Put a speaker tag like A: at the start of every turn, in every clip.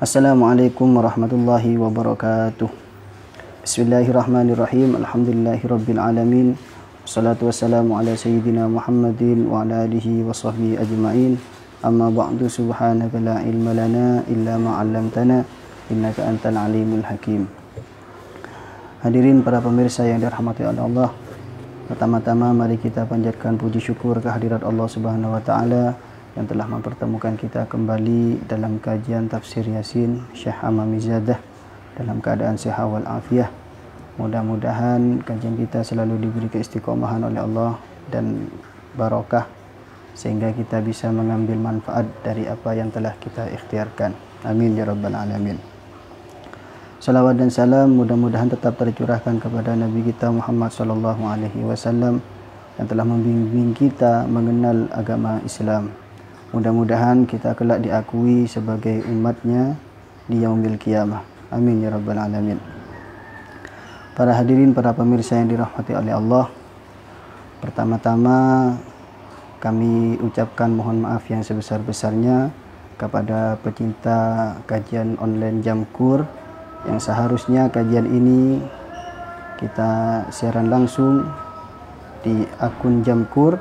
A: Assalamualaikum warahmatullahi wabarakatuh. Bismillahirrahmanirrahim. Alhamdulillahirabbil alamin. Wassalatu wassalamu ala sayyidina Muhammadin wa ala alihi wa sahbihi ajma'in. Amma ba'du, subhanaka la ilma lana illa ma 'allamtana innaka antal alimul hakim. Hadirin para pemirsa yang dirahmati oleh Allah, pertama-tama mari kita panjatkan puji syukur kehadirat Allah Subhanahu wa taala yang telah mempertemukan kita kembali dalam kajian tafsir Yasin Syekh Amamizadah dalam keadaan sehat wal afiah. Mudah-mudahan kajian kita selalu diberi keistiqomahan oleh Allah dan barokah sehingga kita bisa mengambil manfaat dari apa yang telah kita ikhtiarkan. Amin ya rabbal alamin. Salawat dan salam mudah-mudahan tetap tercurahkan kepada Nabi kita Muhammad sallallahu alaihi wasallam yang telah membimbing kita mengenal agama Islam. Mudah-mudahan kita kelak diakui sebagai umatnya di yaumil qiyamah. Amin ya rabbal alamin. Para hadirin, para pemirsa yang dirahmati oleh Allah, pertama-tama kami ucapkan mohon maaf yang sebesar-besarnya kepada pecinta kajian online Jamkur yang seharusnya kajian ini kita siaran langsung di akun Jamkur,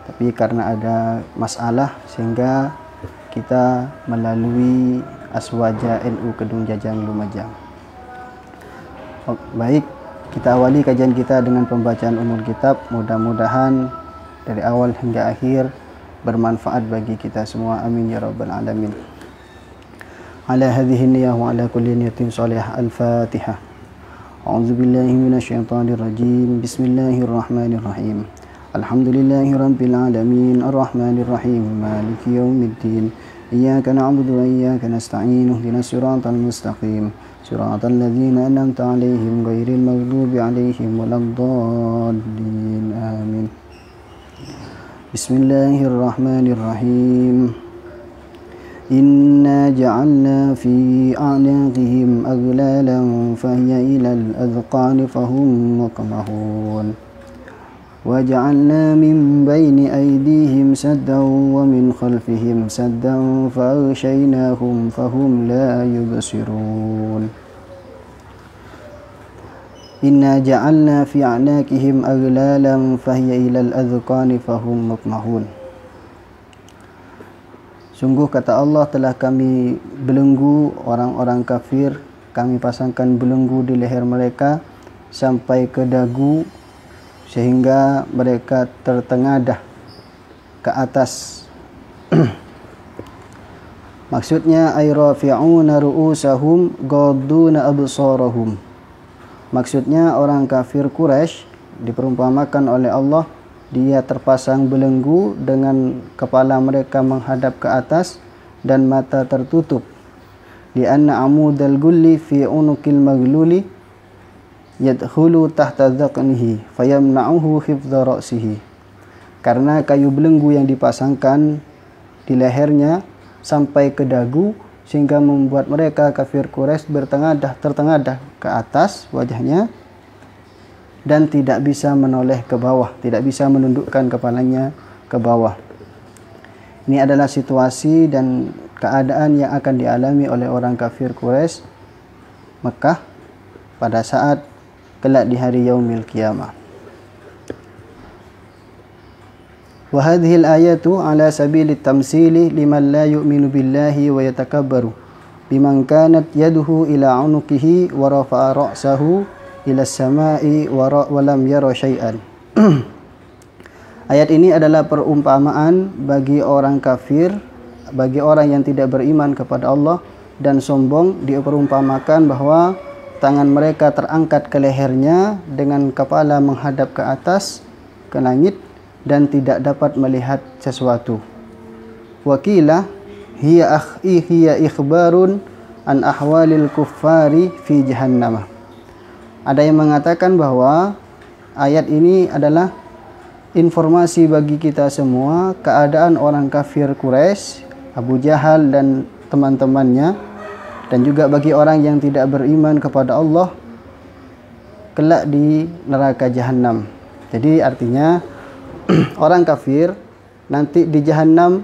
A: tapi karena ada masalah sehingga kita melalui Aswaja NU Kedung Jajang Lumajang. Baik, kita awali kajian kita dengan pembacaan umul kitab. Mudah-mudahan dari awal hingga akhir bermanfaat bagi kita semua. Amin ya rabbal alamin. Ala hadhihi niyyah wa ala kulli niyatin salihah. Al-Fatihah. A'udzu billahi minasyaitonir rajim. Bismillahirrahmanirrahim. Alhamdulillahi rabbil alamin, arrahmanir rahim, maliki yaumiddin. Iyyaka na'budu wa iyyaka nasta'in. Ihdinas siratal mustaqim, siratal ladzina an'amta 'alaihim ghairil maghdubi 'alaihim waladdallin. Amin. Bismillahirrahmanirrahim. Inna ja'alna fi a'naqihim aghlalan fahiya ilal adhqani fahum muqmahun. وَجَعَلْنَا مِنْ بَيْنِ أَيْدِيهِمْ سَدًّا وَمِنْ خَلْفِهِمْ سَدًّا فَأَغْشَيْنَاهُمْ فَهُمْ لَا يُبْصِرُونَ إِنَّا جَعَلْنَا فِي أَعْنَاقِهِمْ أَغْلَالًا فَهِيَ إِلَى الْأَذْقَانِ فَهُمْ مُقْمَحُونَ. Sungguh kata Allah, telah kami belenggu orang-orang kafir, kami pasangkan belenggu di leher mereka sampai ke dagu sehingga mereka tertengadah ke atas. Maksudnya ay rafi'una ru'usahum ghadduna absarahum. Maksudnya orang kafir Quraisy diperumpamakan oleh Allah, dia terpasang belenggu dengan kepala mereka menghadap ke atas dan mata tertutup. Li anna amudal gulli fi unuqil magluli yadkhulu tahta dhaqnihi fayamna'uhu hifdha ra'sihi. Karena kayu belenggu yang dipasangkan di lehernya sampai ke dagu sehingga membuat mereka kafir Quraisy tertengadah ke atas wajahnya dan tidak bisa menoleh ke bawah, tidak bisa menundukkan kepalanya ke bawah. Ini adalah situasi dan keadaan yang akan dialami oleh orang kafir Quraisy Mekah pada saat kelak di hari yaumil qiyamah. Wa hadhihi al-ayatu ala sabili tamsili liman la yu'minu billahi wa yatakabbaru biman kanat yaduhu ila unuqihi wa rafa'a ra'sahu ila as-sama'i wa lam yara syai'an. Ayat ini adalah perumpamaan bagi orang kafir, bagi orang yang tidak beriman kepada Allah dan sombong, diperumpamakan bahwa tangan mereka terangkat ke lehernya dengan kepala menghadap ke atas ke langit dan tidak dapat melihat sesuatu. Wakilah hiya ikhbarun an ahwalil kuffari fi jahannam. Ada yang mengatakan bahwa ayat ini adalah informasi bagi kita semua keadaan orang kafir Quraisy, Abu Jahal dan teman-temannya, dan juga bagi orang yang tidak beriman kepada Allah kelak di neraka jahanam. Jadi artinya orang kafir nanti di jahanam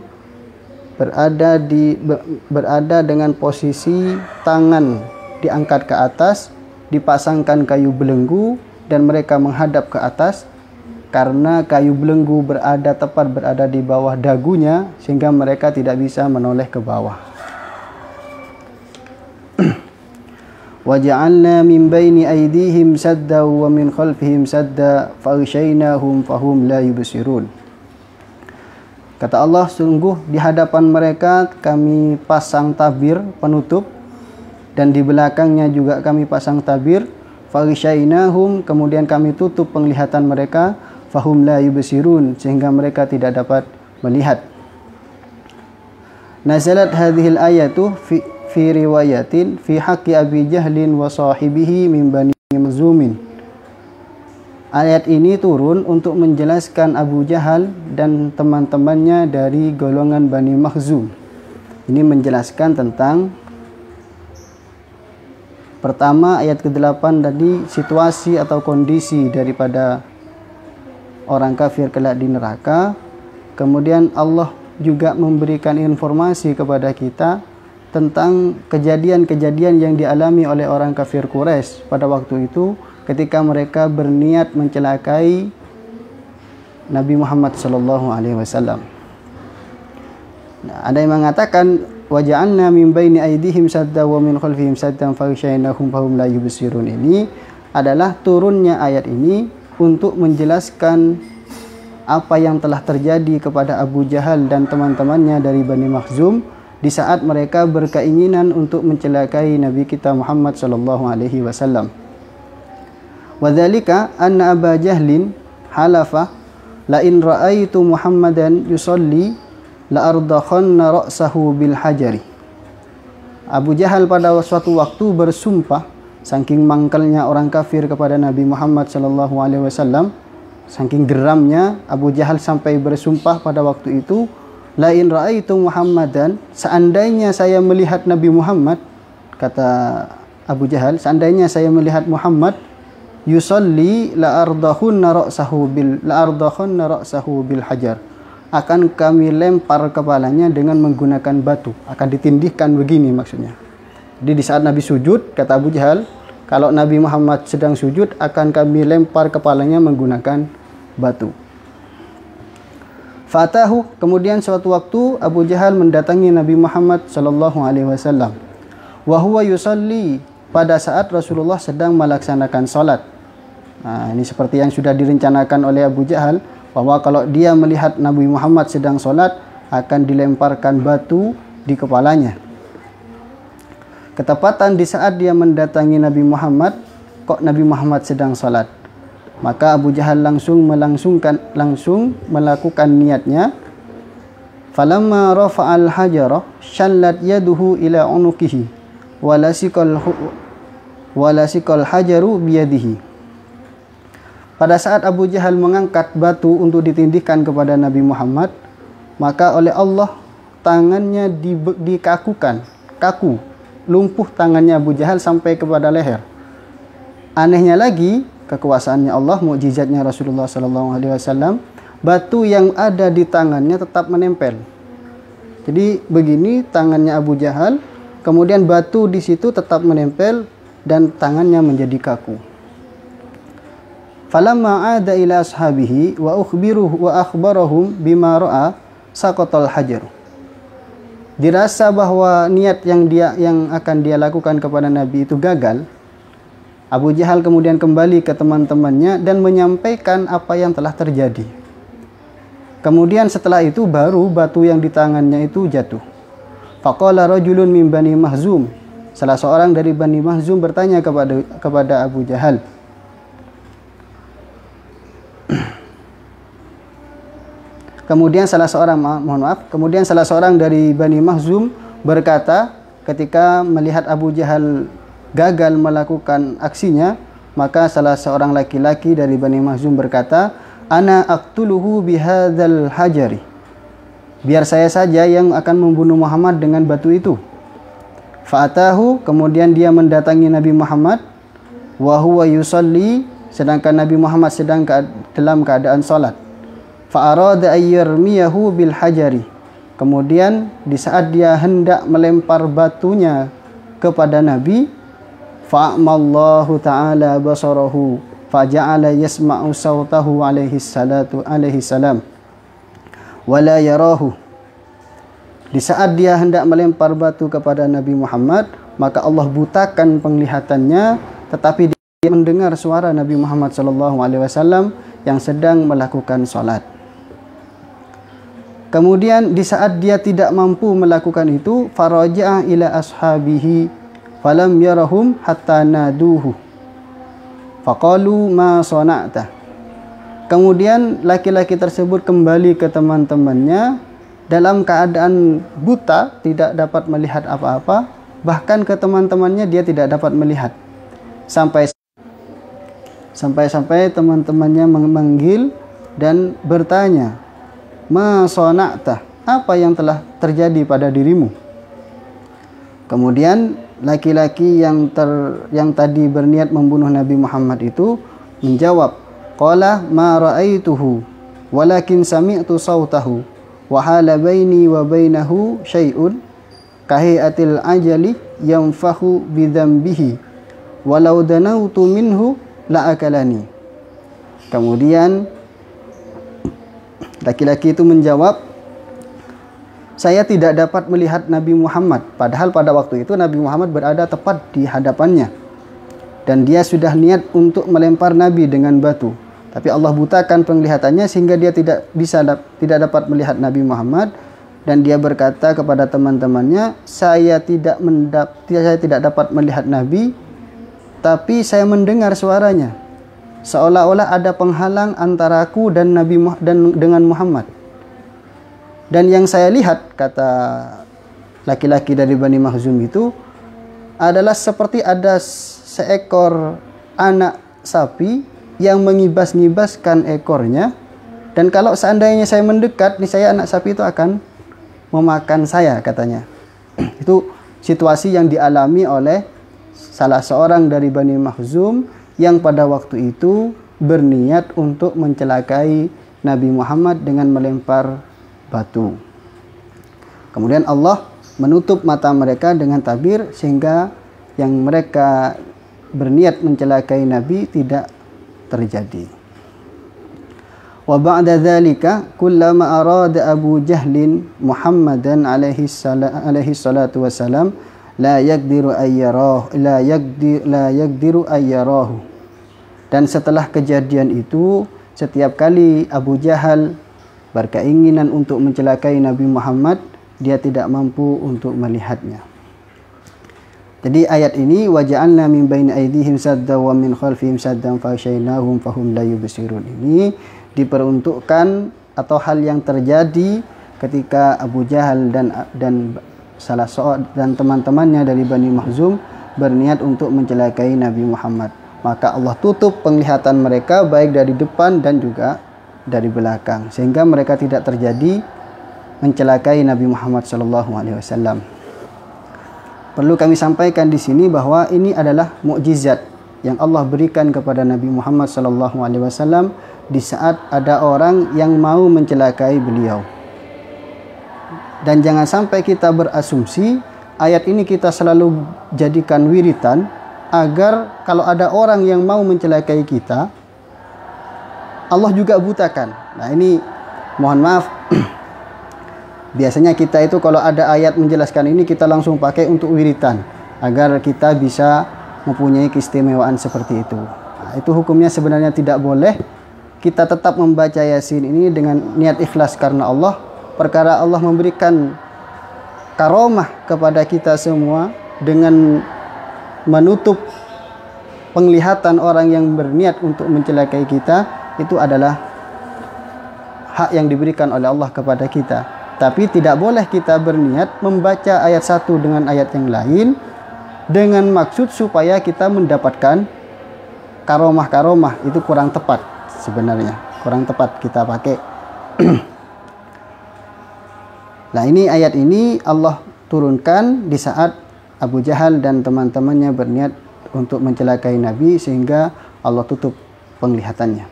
A: berada dengan posisi tangan diangkat ke atas, dipasangkan kayu belenggu dan mereka menghadap ke atas, karena kayu belenggu tepat berada di bawah dagunya sehingga mereka tidak bisa menoleh ke bawah. وَجَعَلْنَا مِنْ بَيْنِ أَيْدِيهِمْ سَدًّا وَمِنْ خَلْفِهِمْ سَدًّا فَأَغْشَيْنَاهُمْ فَهُمْ لَا يُبْصِرُونَ. Kata Allah, sungguh di hadapan mereka kami pasang tabir penutup, dan di belakangnya juga kami pasang tabir. Faghsyainahum, kemudian kami tutup penglihatan mereka. Fahum la yubsirun, sehingga mereka tidak dapat melihat. Nazalat hadhil ayatu fi riwayatin fi haqqi Abi Jahlin wa sahibihi min Bani Makhzumin. Ayat ini turun untuk menjelaskan Abu Jahal dan teman-temannya dari golongan Bani Makhzum. Ini menjelaskan tentang, pertama ayat ke-8 tadi, situasi atau kondisi daripada orang kafir kelak di neraka. Kemudian Allah juga memberikan informasi kepada kita tentang kejadian-kejadian yang dialami oleh orang kafir Quraisy pada waktu itu ketika mereka berniat mencelakai Nabi Muhammad SAW. Nah, ada yang mengatakan waja'alna min baini aydihim sadda wa min khalfihim saddan faghsyaynahum fahum la yubsirun. Ini adalah turunnya ayat ini untuk menjelaskan apa yang telah terjadi kepada Abu Jahal dan teman-temannya dari Bani Makhzum di saat mereka berkeinginan untuk mencelakai Nabi kita Muhammad SAW. Wadzalika anna Aba Jahlin halafa la in ra'aitu Muhammadan yusalli la ardakhanna ra'sahu bil hajari. Abu Jahal pada suatu waktu bersumpah, saking mangkalnya orang kafir kepada Nabi Muhammad SAW, saking geramnya Abu Jahal sampai bersumpah pada waktu itu, la in ra'aitu Muhammadan, seandainya saya melihat Nabi Muhammad, kata Abu Jahal, seandainya saya melihat Muhammad yusalli la ardakhanna ra'sahu bil hajar, akan kami lempar kepalanya dengan menggunakan batu, akan ditindihkan begini maksudnya. Jadi di saat Nabi sujud, kata Abu Jahal, kalau Nabi Muhammad sedang sujud akan kami lempar kepalanya menggunakan batu. Fatahu, kemudian suatu waktu Abu Jahal mendatangi Nabi Muhammad SAW. Wa huwa yusalli, pada saat Rasulullah sedang melaksanakan salat. Nah, ini seperti yang sudah direncanakan oleh Abu Jahal, bahwa kalau dia melihat Nabi Muhammad sedang sholat akan dilemparkan batu di kepalanya. Ketepatan di saat dia mendatangi Nabi Muhammad, kok Nabi Muhammad sedang sholat. Maka Abu Jahal langsung melakukan niatnya. Falamma rafa'al hajara shallat yaduhu ila unukihi walasikal hajaru biyadihi. Pada saat Abu Jahal mengangkat batu untuk ditindihkan kepada Nabi Muhammad, maka oleh Allah tangannya dikakukan, kaku, lumpuh tangannya Abu Jahal sampai kepada leher. Anehnya lagi, kekuasaannya Allah, mukjizatnya Rasulullah SAW, batu yang ada di tangannya tetap menempel. Jadi begini tangannya Abu Jahal, kemudian batu di situ tetap menempel dan tangannya menjadi kaku. Falamma ada ila ashabihi wa akhbarahum bima ra'a saqatal hajar. Dirasa bahwa niat yang akan dia lakukan kepada Nabi itu gagal, Abu Jahal kemudian kembali ke teman-temannya dan menyampaikan apa yang telah terjadi. Kemudian setelah itu baru batu yang di tangannya itu jatuh. Faqala rajulun min Bani Makhzum, salah seorang dari Bani Makhzum bertanya kepada Abu Jahal. Kemudian salah seorang dari Bani Makhzum berkata, ketika melihat Abu Jahal gagal melakukan aksinya, maka salah seorang laki-laki dari Bani Makhzum berkata, ana aqtuluhu bihadzal hajari, biar saya saja yang akan membunuh Muhammad dengan batu itu. Fa'atahu, kemudian dia mendatangi Nabi Muhammad, wa huwa yusalli, sedangkan Nabi Muhammad sedang dalam keadaan salat. Fa'arada ayyarmiyahu bil hajari, Kemudian di saat dia hendak melempar batunya kepada Nabi, fa'amallahu ta'ala basarahu faja'ala yasma'u sautahu alaihi salam wala yarahu. Di saat dia hendak melempar batu kepada Nabi Muhammad, maka Allah butakan penglihatannya, tetapi dia mendengar suara Nabi Muhammad SAW yang sedang melakukan salat. Kemudian di saat dia tidak mampu melakukan itu, faraja'a ila ashabihi falam yarahum hatta naduhu faqalu ma sana'ta. Kemudian laki-laki tersebut kembali ke teman-temannya dalam keadaan buta, tidak dapat melihat apa-apa, bahkan ke teman-temannya dia tidak dapat melihat. Sampai teman-temannya memanggil dan bertanya, ma sana'ta, apa yang telah terjadi pada dirimu? Kemudian laki-laki yang tadi berniat membunuh Nabi Muhammad itu menjawab, qala ma ra'aituhu walakin sami'tu sautahu wa hala baini wa bainahu syai'un kahiatil ajali yanfahu bidzambihi walau danautu minhu la akalani. Kemudian laki-laki itu menjawab, saya tidak dapat melihat Nabi Muhammad, padahal pada waktu itu Nabi Muhammad berada tepat di hadapannya dan dia sudah niat untuk melempar Nabi dengan batu. Tapi Allah butakan penglihatannya sehingga dia tidak dapat melihat Nabi Muhammad, dan dia berkata kepada teman-temannya, saya tidak dapat melihat Nabi, tapi saya mendengar suaranya. Seolah-olah ada penghalang antara aku dan dengan Muhammad. Dan yang saya lihat, kata laki-laki dari Bani Makhzum itu, adalah seperti ada seekor anak sapi yang mengibas-ngibaskan ekornya, dan kalau seandainya saya mendekat, niscaya anak sapi itu akan memakan saya, katanya. Itu situasi yang dialami oleh salah seorang dari Bani Makhzum yang pada waktu itu berniat untuk mencelakai Nabi Muhammad dengan melempar batu. Kemudian Allah menutup mata mereka dengan tabir sehingga yang mereka berniat mencelakai Nabi tidak terjadi. Wa ba'da dzalika kullama arada Abu Jahlin Muhammadan alaihi salatu wassalam la yaqdiru ayyarahu. Dan setelah kejadian itu, setiap kali Abu Jahal berkeinginan untuk mencelakai Nabi Muhammad, dia tidak mampu untuk melihatnya. Jadi ayat ini, waja'alna min baini aydihim saddan wa min khalfihim saddan faghshaynahum fahum la yubsirun, ini diperuntukkan atau hal yang terjadi ketika Abu Jahal dan teman-temannya dari Bani Makhzum berniat untuk mencelakai Nabi Muhammad. Maka Allah tutup penglihatan mereka baik dari depan dan juga dari belakang, sehingga mereka tidak terjadi mencelakai Nabi Muhammad SAW. Perlu kami sampaikan di sini bahwa ini adalah mukjizat yang Allah berikan kepada Nabi Muhammad SAW di saat ada orang yang mau mencelakai beliau. Dan jangan sampai kita berasumsi ayat ini kita selalu jadikan wiritan, agar kalau ada orang yang mau mencelakai kita, Allah juga butakan. Nah ini mohon maaf, biasanya kita itu kalau ada ayat menjelaskan ini kita langsung pakai untuk wiritan, agar kita bisa mempunyai keistimewaan seperti itu. Nah, itu hukumnya sebenarnya tidak boleh. Kita tetap membaca Yasin ini dengan niat ikhlas karena Allah, perkara Allah memberikan karomah kepada kita semua dengan menutup penglihatan orang yang berniat untuk mencelakai kita. Itu adalah hak yang diberikan oleh Allah kepada kita. Tapi tidak boleh kita berniat membaca ayat satu dengan ayat yang lain dengan maksud supaya kita mendapatkan karomah-karomah. Itu kurang tepat sebenarnya, kurang tepat kita pakai. Nah ini ayat ini Allah turunkan di saat Abu Jahal dan teman-temannya berniat untuk mencelakai Nabi, sehingga Allah tutup penglihatannya.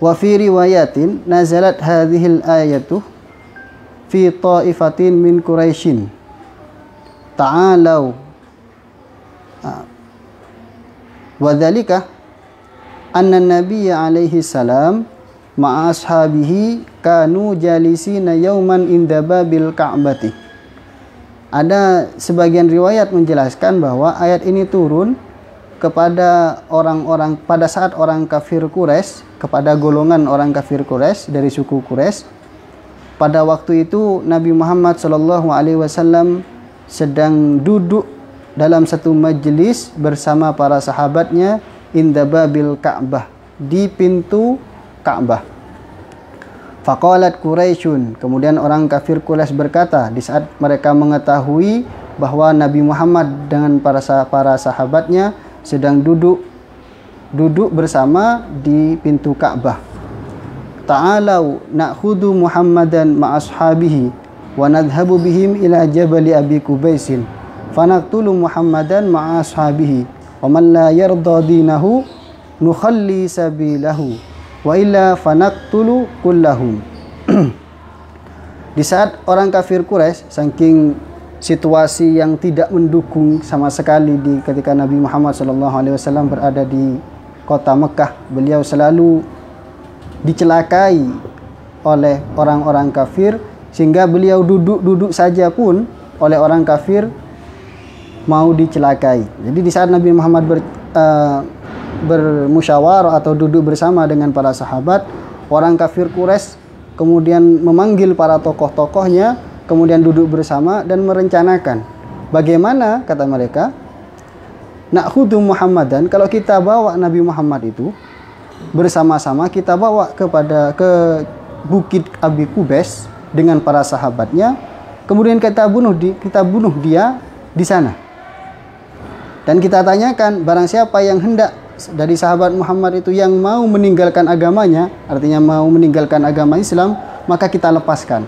A: Wa fi riwayatin nazalat hadhil ayatu fi ta'ifatin min Quraisyin ta'alau wa dzalika anna nabiyya alaihi salam ma'a ashabihi kanu jalisina yauman inda babil ka'bati. Ada sebagian riwayat menjelaskan bahwa ayat ini turun kepada orang-orang pada saat orang kafir Quraisy, kepada golongan orang kafir Quraisy dari suku Quraisy. Pada waktu itu Nabi Muhammad SAW sedang duduk dalam satu majelis bersama para sahabatnya inda babil Ka'bah, di pintu Ka'bah. Faqalat Quraisyun, kemudian orang kafir Quraisy berkata di saat mereka mengetahui bahwa Nabi Muhammad dengan para sahabatnya sedang duduk bersama di pintu Ka'bah. Ta'alau na'khudhu Muhammadan ma'ashabihi wa nadhhabu bihim ila jabali Abi Qubaisin fanaqtulu Muhammadan ma'ashabihi wa man la yarda dinahu nukhalli sabilahu wa illa fanaqtulu kullahum. Di saat orang kafir Quraisy saking situasi yang tidak mendukung sama sekali ketika Nabi Muhammad SAW berada di kota Mekah, beliau selalu dicelakai oleh orang-orang kafir sehingga beliau duduk saja pun oleh orang kafir mau dicelakai. Jadi di saat Nabi Muhammad bermusyawarah atau duduk bersama dengan para sahabat, orang kafir Quraisy kemudian memanggil para tokoh-tokohnya, kemudian duduk bersama dan merencanakan bagaimana, kata mereka, na'khudhu Muhammadan, kalau kita bawa Nabi Muhammad itu bersama-sama, kita bawa ke bukit Abi Qubais dengan para sahabatnya, kemudian kita bunuh dia di sana. Dan kita tanyakan barang siapa yang hendak dari sahabat Muhammad itu yang mau meninggalkan agamanya, artinya mau meninggalkan agama Islam, maka kita lepaskan.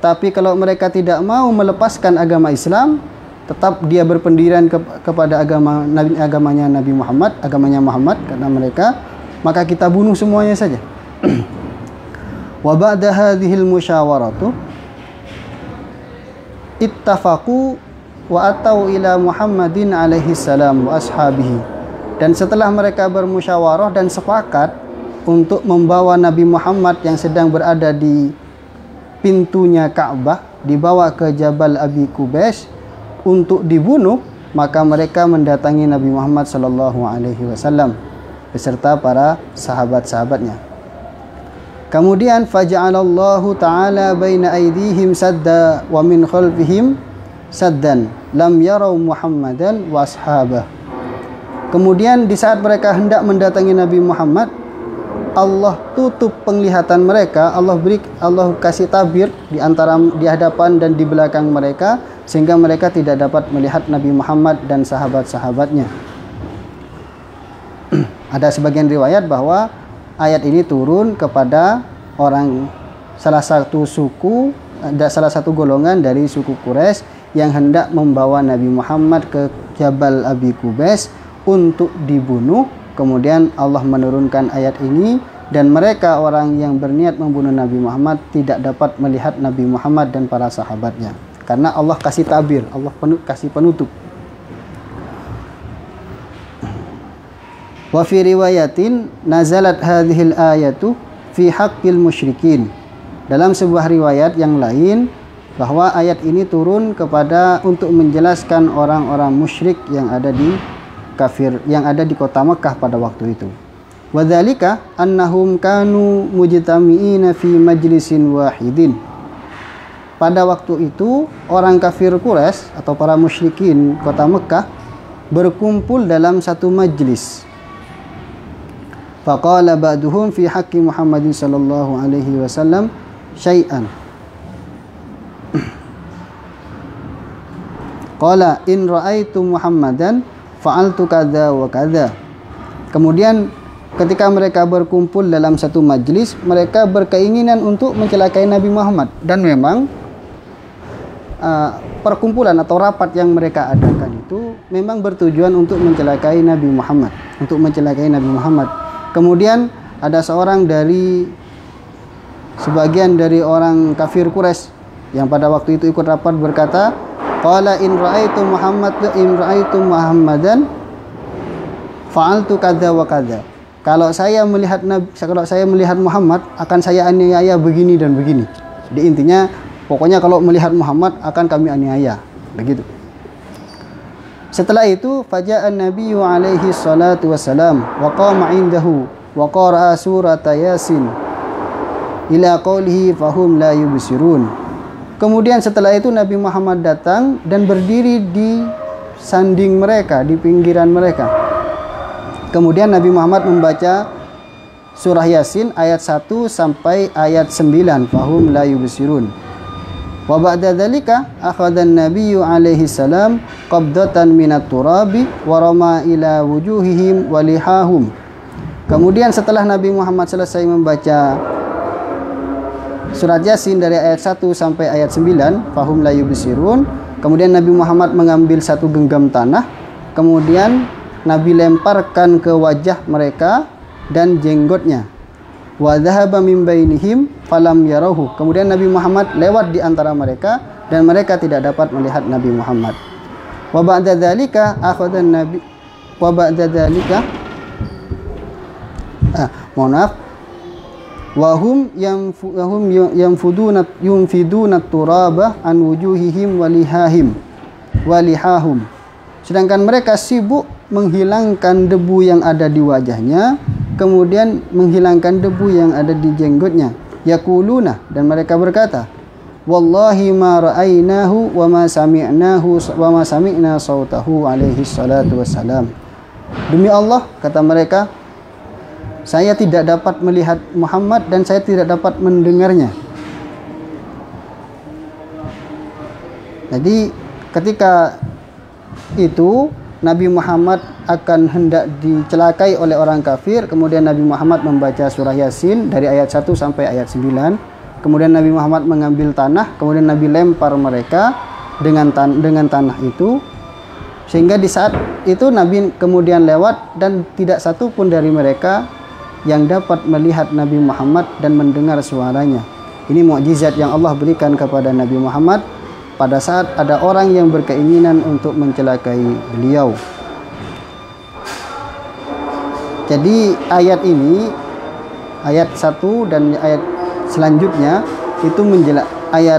A: Tapi kalau mereka tidak mau melepaskan agama Islam, tetap dia berpendirian kepada agamanya Nabi Muhammad, agamanya Muhammad, karena mereka, maka kita bunuh semuanya saja. Wa ba'da hadhil musyawaratu ittafaqu wa atau ila Muhammadin alaihi salam wa ashabihi. Dan setelah mereka bermusyawarah dan sepakat untuk membawa Nabi Muhammad yang sedang berada di pintunya Ka'bah dibawa ke Jabal Abi Qubais untuk dibunuh, maka mereka mendatangi Nabi Muhammad SAW beserta para sahabat-sahabatnya. Kemudian faja'alallahu ta'ala baina aydihim sadda wa min khalfihim saddan lam yarau Muhammadan wa ashabah. Kemudian di saat mereka hendak mendatangi Nabi Muhammad, Allah tutup penglihatan mereka, Allah kasih tabir di hadapan dan di belakang mereka sehingga mereka tidak dapat melihat Nabi Muhammad dan sahabat-sahabatnya. Ada sebagian riwayat bahwa ayat ini turun kepada salah satu golongan dari suku Quraisy yang hendak membawa Nabi Muhammad ke Jabal Abi Qubais untuk dibunuh. Kemudian Allah menurunkan ayat ini dan mereka orang yang berniat membunuh Nabi Muhammad tidak dapat melihat Nabi Muhammad dan para sahabatnya karena Allah kasih tabir, Allah kasih penutup. Wa fi riwayatin nazalat hadhil ayatu fi haqqil musyrikin. Dalam sebuah riwayat yang lain bahwa ayat ini turun untuk menjelaskan orang-orang musyrik yang ada di kota Mekah pada waktu itu. Wa dzalika annahum kanu mujtami'ina fi majlisin wahidin. Pada waktu itu orang kafir Quraisy atau para musyrikin kota Mekah berkumpul dalam satu majlis. Faqala ba'duhum fi haqqi Muhammadin sallallahu alaihi wasallam syai'an. Qala in ra'aitu Muhammadan fa'altu kadza wa kadza. Kemudian ketika mereka berkumpul dalam satu majlis, mereka berkeinginan untuk mencelakai Nabi Muhammad. Dan memang perkumpulan atau rapat yang mereka adakan itu memang bertujuan untuk mencelakai Nabi Muhammad, Kemudian ada seorang dari sebagian dari orang kafir Quraisy yang pada waktu itu ikut rapat berkata, qala in ra'aitu Muhammadan fa'altu kadza wa kadza. Kalau saya melihat Muhammad akan saya aniaya begini dan begini. Jadi intinya pokoknya kalau melihat Muhammad akan kami aniaya, begitu. Setelah itu faja'an nabiyyu alaihi salatu wassalam wa qama indahu wa qara'a surat Yasin ila qawlihi fahum la yubsirun. Kemudian setelah itu Nabi Muhammad datang dan berdiri di sanding mereka, di pinggiran mereka. Kemudian Nabi Muhammad membaca surah Yasin ayat 1 sampai ayat 9, fahum la yubsirun. Wa ba'da dzalika akhadha an-nabiyyu alaihi salam qabdatan minat turabi wa rama ila wujuhihim wa lihahum. Kemudian setelah Nabi Muhammad selesai membaca surat Yasin dari ayat 1 sampai ayat 9, fahum la yubsirun, kemudian Nabi Muhammad mengambil satu genggam tanah, kemudian Nabi lemparkan ke wajah mereka dan jenggotnya. Wa dhahaba min bainihim falam yarahu. Kemudian Nabi Muhammad lewat di antara mereka dan mereka tidak dapat melihat Nabi Muhammad. Wa ba'da dzalika akhadha an-nabi wa ba'da dzalika wahum yunfiduna turaba an wujuhihim walihahum. Sedangkan mereka sibuk menghilangkan debu yang ada di wajahnya, kemudian menghilangkan debu yang ada di jenggotnya. Yaquluna, dan mereka berkata, wallahi ma ra'ainahu wa ma sami'na sautahu alaihi salatu wassalam. Demi Allah, kata mereka, saya tidak dapat melihat Muhammad dan saya tidak dapat mendengarnya. Jadi ketika itu Nabi Muhammad akan hendak dicelakai oleh orang kafir, kemudian Nabi Muhammad membaca surah Yasin dari ayat 1 sampai ayat 9. Kemudian Nabi Muhammad mengambil tanah, kemudian Nabi lempar mereka dengan tanah itu, sehingga di saat itu Nabi kemudian lewat dan tidak satu pun dari mereka yang dapat melihat Nabi Muhammad dan mendengar suaranya. Ini mukjizat yang Allah berikan kepada Nabi Muhammad pada saat ada orang yang berkeinginan untuk mencelakai beliau. Jadi ayat ini, ayat 1 dan ayat selanjutnya itu ayat